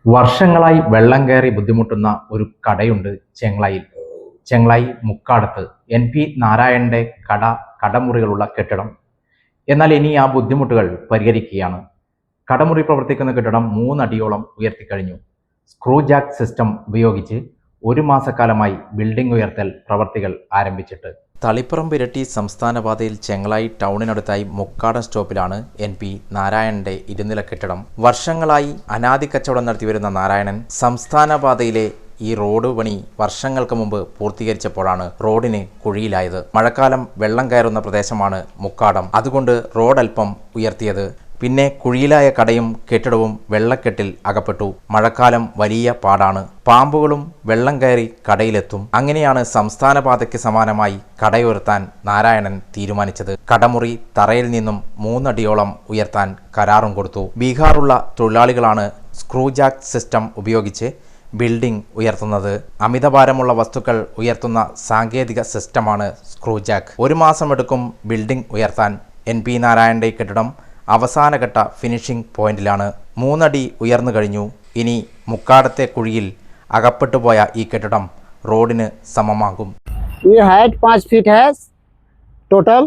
വർഷങ്ങളായി വെള്ളം കയറി ബുദ്ധിമുട്ടുന്ന ഒരു കടയുണ്ട് ചെങ്ങളായിൽ. ചെങ്ങളായി മുക്കാടത്ത് NP നാരായണന്റെ കടമുറികളുള്ള കെട്ടിടം. എന്നാൽ ഇനി ആ ബുദ്ധിമുട്ടുകൾ പരിഹരിക്കുകയാണ്. കടമുറി പ്രവർത്തിക്കുന്ന കെട്ടിടം 3 അടിയോളം ഉയർത്തിക്കഴിഞ്ഞു. സ്ക്രൂ ജാക്ക് സിസ്റ്റം ഉപയോഗിച്ച് 1 മാസക്കാലമായി ബിൽഡിംഗ് ഉയർത്തൽ പ്രവർത്തികൾ ആരംഭിച്ചിട്ട്. തളിപ്പറമ്പ് ഇരട്ടി സംസ്ഥാന പാതയിൽ ചെങ്ങളായി ടൗണിനടുത്തായി മുക്കാടൻ സ്റ്റോപ്പിലാണ് NP നാരായണന്റെ ഇരുനില കെട്ടിടം. വർഷങ്ങളായി അനാദി കച്ചവടം നടത്തിവരുന്ന നാരായണൻ സംസ്ഥാന പാതയിലെ ഈ റോഡ് പണി വർഷങ്ങൾക്ക് മുമ്പ് പൂർത്തീകരിച്ചപ്പോഴാണ് റോഡിന് കുഴിയിലായത്. മഴക്കാലം വെള്ളം കയറുന്ന പ്രദേശമാണ് മുക്കാടം. അതുകൊണ്ട് റോഡ് അല്പം ഉയർത്തിയത്. പിന്നെ കുഴിയിലായ കടയും കെട്ടിടവും വെള്ളക്കെട്ടിൽ അകപ്പെട്ടു. മഴക്കാലം വലിയ പാടാണ്. പാമ്പുകളും വെള്ളം കയറി കടയിലെത്തും. അങ്ങനെയാണ് സംസ്ഥാന പാതയ്ക്ക് സമാനമായി കടയുയർത്താൻ നാരായണൻ തീരുമാനിച്ചത്. കടമുറി തറയിൽ നിന്നും 3 അടിയോളം ഉയർത്താൻ കരാറും കൊടുത്തു. ബീഹാറുള്ള തൊഴിലാളികളാണ് സ്ക്രൂ ജാക്ക് സിസ്റ്റം ഉപയോഗിച്ച് ബിൽഡിംഗ് ഉയർത്തുന്നത്. അമിതഭാരമുള്ള വസ്തുക്കൾ ഉയർത്തുന്ന സാങ്കേതിക സിസ്റ്റമാണ് സ്ക്രൂ ജാക്ക്. 1 മാസമെടുക്കും ബിൽഡിംഗ് ഉയർത്താൻ. NP നാരായണന്റെ കെട്ടിടം അവസാനഘട്ട ഫിനിഷിംഗ് പോയിന്റിലാണ്. 3 അടി ഉയർന്നു കഴിഞ്ഞു. ഇനി മുക്കാടത്തെ കുഴിയിൽ അകപ്പെട്ടുപോയ ഈ കെട്ടിടം റോഡിന് സമമാകും. ये हाइट 5 फीट है टोटल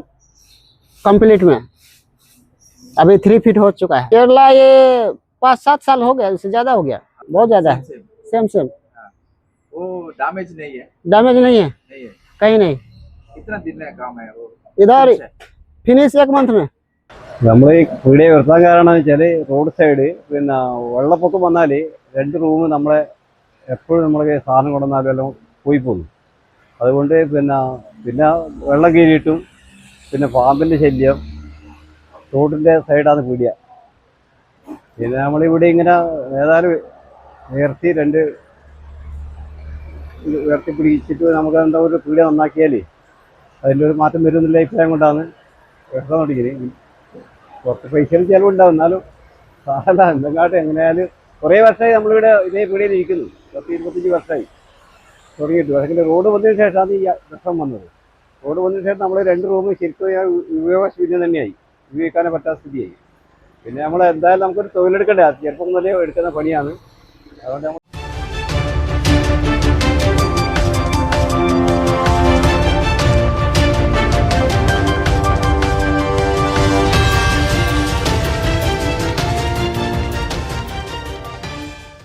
कंप्लीट में, अभी 3 फीट हो चुका है। केरला ये 5-7 साल हो गया, इससे ज्यादा हो गया, बहुत ज्यादा है। सेम वो डैमेज नहीं है? डैमेज नहीं है, कहीं नहीं। कितना दिन का काम है वो? इधर फिनिश 1 मंथ में। നമ്മൾ ഈ വീഡിയോ നിർത്താൻ കാരണം എന്ന് വെച്ചാൽ റോഡ് സൈഡ് പിന്നെ വെള്ളപ്പൊക്കം വന്നാൽ 2 റൂം നമ്മളെ എപ്പോഴും നമ്മളെ സാധനം കൊണ്ടുവന്നാലും എല്ലാം പോയി പോകുന്നു. അതുകൊണ്ട് പിന്നെ വെള്ളം കയറിയിട്ടും പിന്നെ പാമ്പിൻ്റെ ശല്യം, റോഡിൻ്റെ സൈഡാണ് പീടിയ. പിന്നെ നമ്മളിവിടെ ഇങ്ങനെ ഏതായാലും ഉയർത്തി പിടിച്ചിട്ട് നമുക്ക് എന്താ ഒരു പീടിയ നന്നാക്കിയാൽ അതിൻ്റെ ഒരു മാറ്റം വരുന്നില്ല അഭിപ്രായം കൊണ്ടാണ് വെള്ളം തുടങ്ങിയത്. കുറച്ച് പൈസയും ചിലവുണ്ടാവും, എന്നാലും സാധനം എന്തെങ്കിലും എങ്ങനെയായാലും കുറേ വർഷമായി നമ്മളിവിടെ ഇതേ പീടികയിൽ ഇരിക്കുന്നു. 10-25 വർഷമായി തുടങ്ങിയിട്ട്. പക്ഷേ റോഡ് വന്നതിന് ശേഷമാണ് ഈ പ്രശ്നം വന്നത്. റോഡ് വന്നതിന് ശേഷം നമ്മൾ 2 റൂം ശരിക്കും ഉപയോഗശൂന്യം തന്നെയായി, ഉപയോഗിക്കാനേ പറ്റാത്ത സ്ഥിതിയായി. പിന്നെ നമ്മൾ എന്തായാലും നമുക്കൊരു തൊഴിലെടുക്കണ്ടേ, ചെറുപ്പം മുതലേ എടുക്കുന്ന പണിയാണ്. അതുകൊണ്ട്